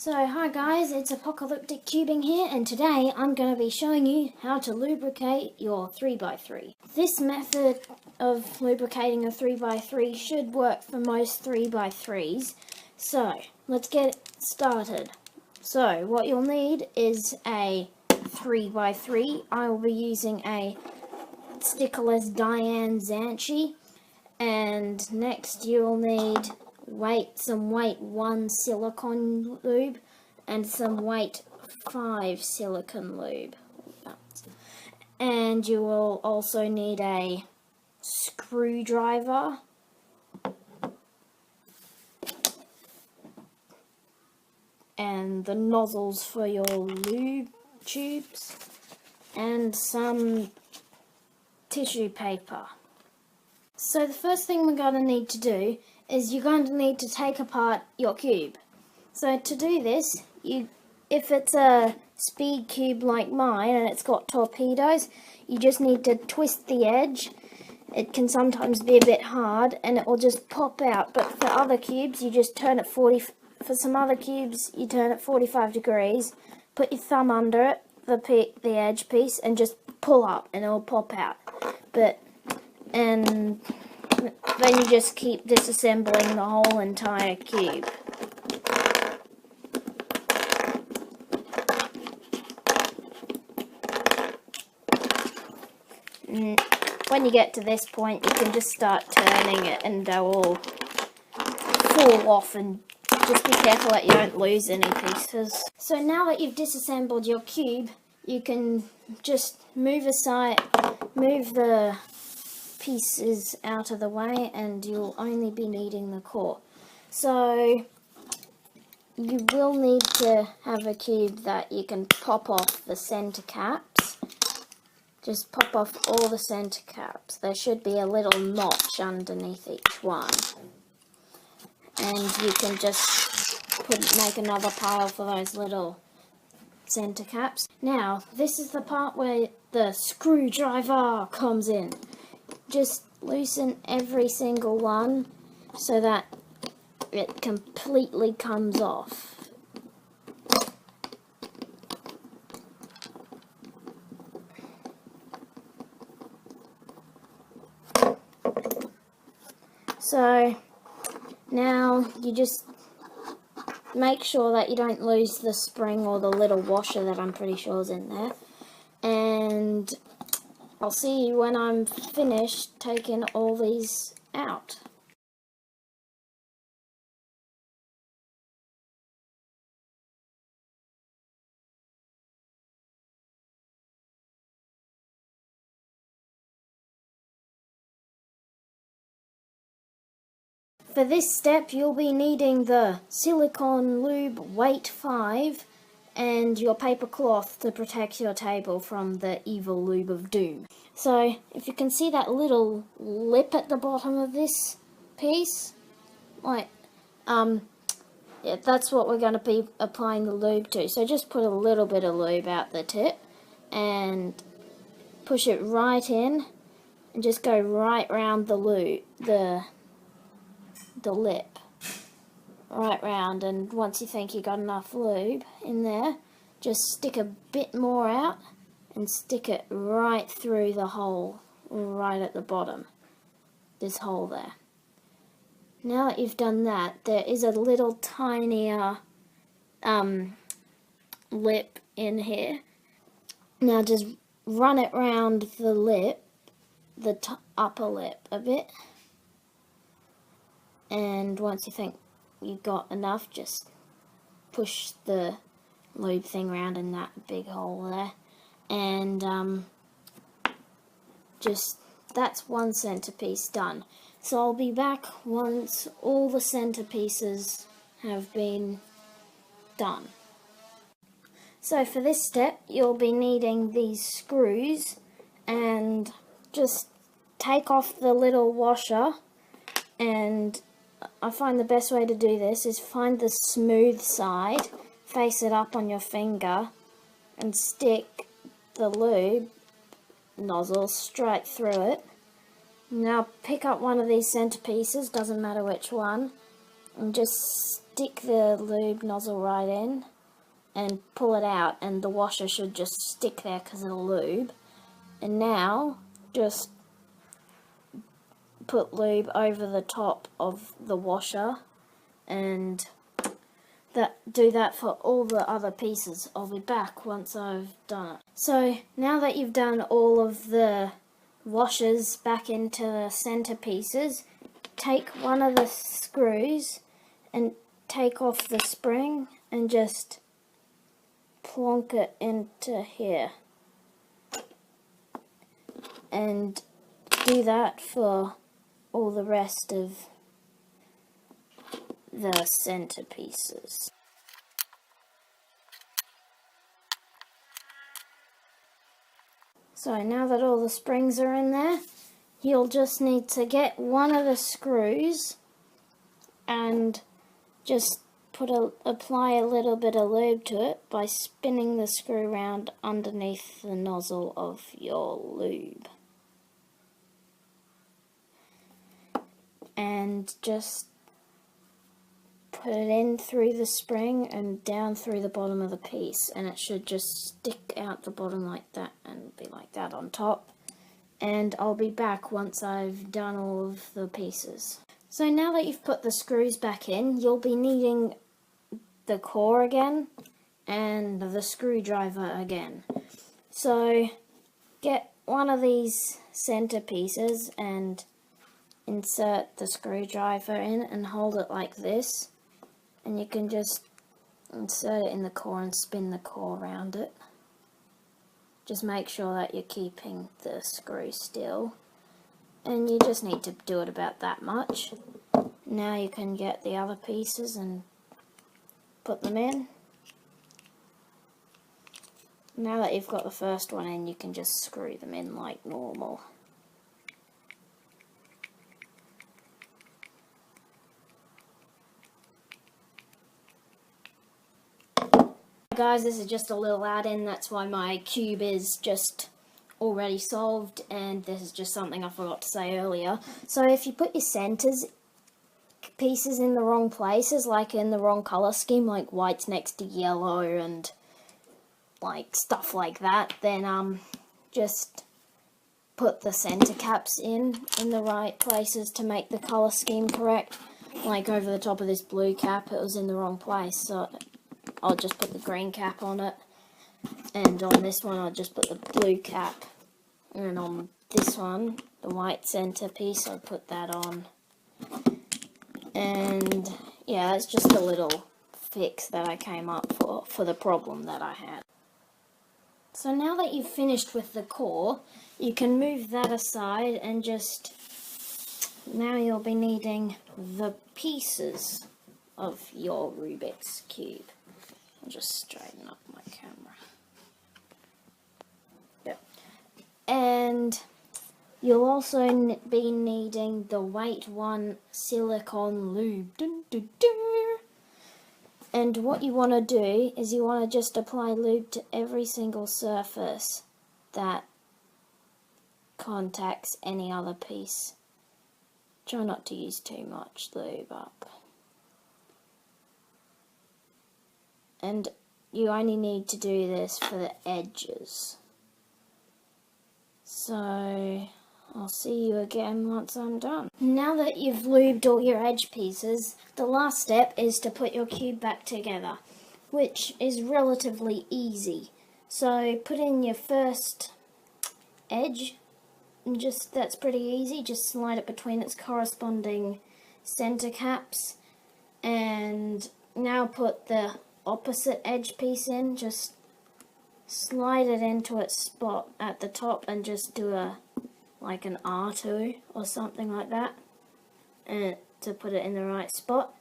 So hi guys, it's Apocalyptic Cubing here, and today I'm going to be showing you how to lubricate your 3x3. This method of lubricating a 3x3 should work for most 3x3s. So let's get started. So what you'll need is a 3x3. I will be using a stickerless Diane Zanchi, and next you'll need some weight 1 silicone lube and some weight 5 silicone lube. And you will also need a screwdriver, and the nozzles for your lube tubes, and some tissue paper. So the first thing we're going to need to do is you're going to need to take apart your cube. So to do this, if it's a Speedcube like mine and it's got torpedoes, you just need to twist the edge. It can sometimes be a bit hard and it will just pop out, but for other cubes you just turn it 40, for some other cubes you turn it 45 degrees, put your thumb under it, the edge piece, and just pull up and it will pop out. And then you just keep disassembling the whole entire cube. And when you get to this point, you can just start turning it and they'll all fall off, and just be careful that you don't lose any pieces. So now that you've disassembled your cube, you can just move the pieces out of the way, and you'll only be needing the core. So you will need to have a cube that you can pop off the center caps. Just pop off all the center caps. There should be a little notch underneath each one, and you can just make another pile for those little center caps. Now this is the part where the screwdriver comes in. Just loosen every single one so that it completely comes off. So now you just make sure that you don't lose the spring or the little washer that I'm pretty sure is in there. And I'll see you when I'm finished taking all these out. For this step, you'll be needing the silicone lube weight 5 and your paper cloth to protect your table from the evil lube of doom. So if you can see that little lip at the bottom of this piece, that's what we're going to be applying the lube to. So just put a little bit of lube out the tip and push it right in, and just go right round the lube, the lip, right round. And once you think you got enough lube in there, just stick a bit more out and stick it right through the hole, right at the bottom, this hole there. Now that you've done that, there is a little tinier lip in here. Now just run it round the lip, the upper lip a bit, and once you think you've got enough, just push the lube thing around in that big hole there, and that's one centerpiece done. So I'll be back once all the centerpieces have been done. So for this step, you'll be needing these screws, and just take off the little washer, and I find the best way to do this is find the smooth side, face it up on your finger, and stick the lube nozzle straight through it. Now pick up one of these centerpieces, doesn't matter which one, and just stick the lube nozzle right in and pull it out, and the washer should just stick there because of the lube. And now just put lube over the top of the washer, and do that for all the other pieces. I'll be back once I've done it. So now that you've done all of the washers back into the center pieces, take one of the screws and take off the spring and just plonk it into here. And do that for all the rest of the center pieces. So now that all the springs are in there, you'll just need to get one of the screws and just apply a little bit of lube to it by spinning the screw around underneath the nozzle of your lube. And just put it in through the spring and down through the bottom of the piece, and it should just stick out the bottom like that and be like that on top. And I'll be back once I've done all of the pieces. So now that you've put the screws back in, you'll be needing the core again and the screwdriver again. So get one of these center pieces and insert the screwdriver in and hold it like this, and you can just insert it in the core and spin the core around it. Just make sure that you're keeping the screw still, and you just need to do it about that much. Now you can get the other pieces and put them in. Now that you've got the first one in, you can just screw them in like normal. Guys, this is just a little add-in, that's why my cube is just already solved, and this is just something I forgot to say earlier. So if you put your centers pieces in the wrong places, like in the wrong color scheme, like white's next to yellow and like stuff like that, then just put the center caps in the right places to make the color scheme correct. Like over the top of this blue cap, it was in the wrong place, so I'll just put the green cap on it, and on this one I'll just put the blue cap, and on this one, the white center piece, I'll put that on. And yeah, it's just a little fix that I came up for the problem that I had. So now that you've finished with the core, you can move that aside and now you'll be needing the pieces of your Rubik's Cube. I'll just straighten up my camera. Yep. And you'll also be needing the Weight 1 silicone lube. Dun, dun, dun. And what you want to do is you want to just apply lube to every single surface that contacts any other piece. Try not to use too much lube up. And you only need to do this for the edges. So I'll see you again once I'm done. Now that you've lubed all your edge pieces, the last step is to put your cube back together, which is relatively easy. So put in your first edge, and that's pretty easy. Just slide it between its corresponding center caps, and now put the opposite edge piece in. Just slide it into its spot at the top and just do like an R2 or something like that, and to put it in the right spot.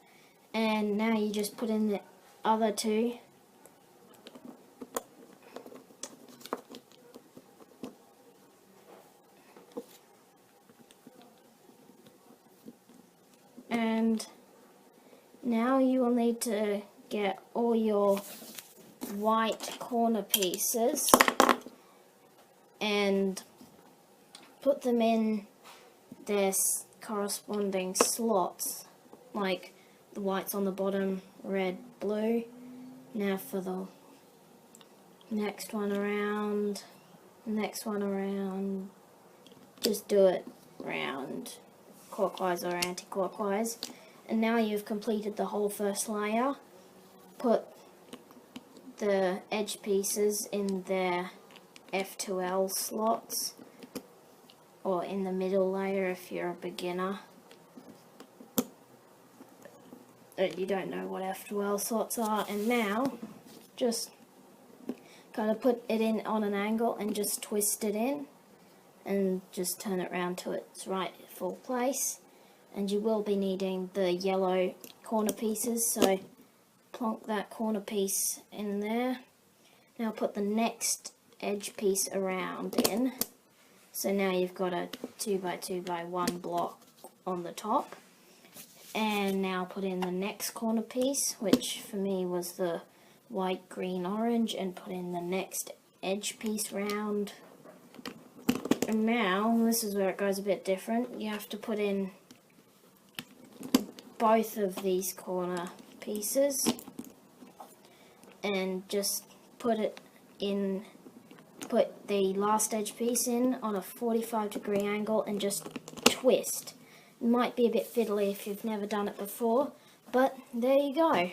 And now you just put in the other two. And now you will need to get all your white corner pieces and put them in their corresponding slots. Like the whites on the bottom, red, blue. Now for the next one around, just do it round, clockwise or anti-clockwise. And now you've completed the whole first layer. Put the edge pieces in their F2L slots, or in the middle layer if you're a beginner. You don't know what F2L slots are. And now just kind of put it in on an angle and just twist it in and just turn it around to its right full place. And you will be needing the yellow corner pieces, so plonk that corner piece in there. Now put the next edge piece around in. So now you've got a 2x2x1 block on the top. And now put in the next corner piece, which for me was the white, green, orange, and put in the next edge piece round. And now, this is where it goes a bit different. You have to put in both of these corner pieces and just put the last edge piece in on a 45-degree angle and just twist. It might be a bit fiddly if you've never done it before, but there you go.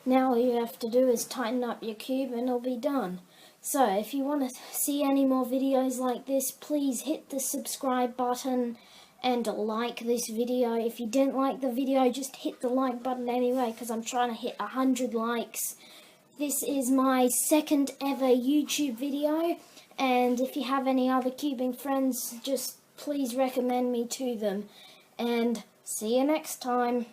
Now all you have to do is tighten up your cube and it'll be done. So if you want to see any more videos like this, please hit the subscribe button and like this video. If you didn't like the video, just hit the like button anyway, because I'm trying to hit 100 likes. This is my second ever YouTube video, and if you have any other cubing friends, just please recommend me to them. And see you next time.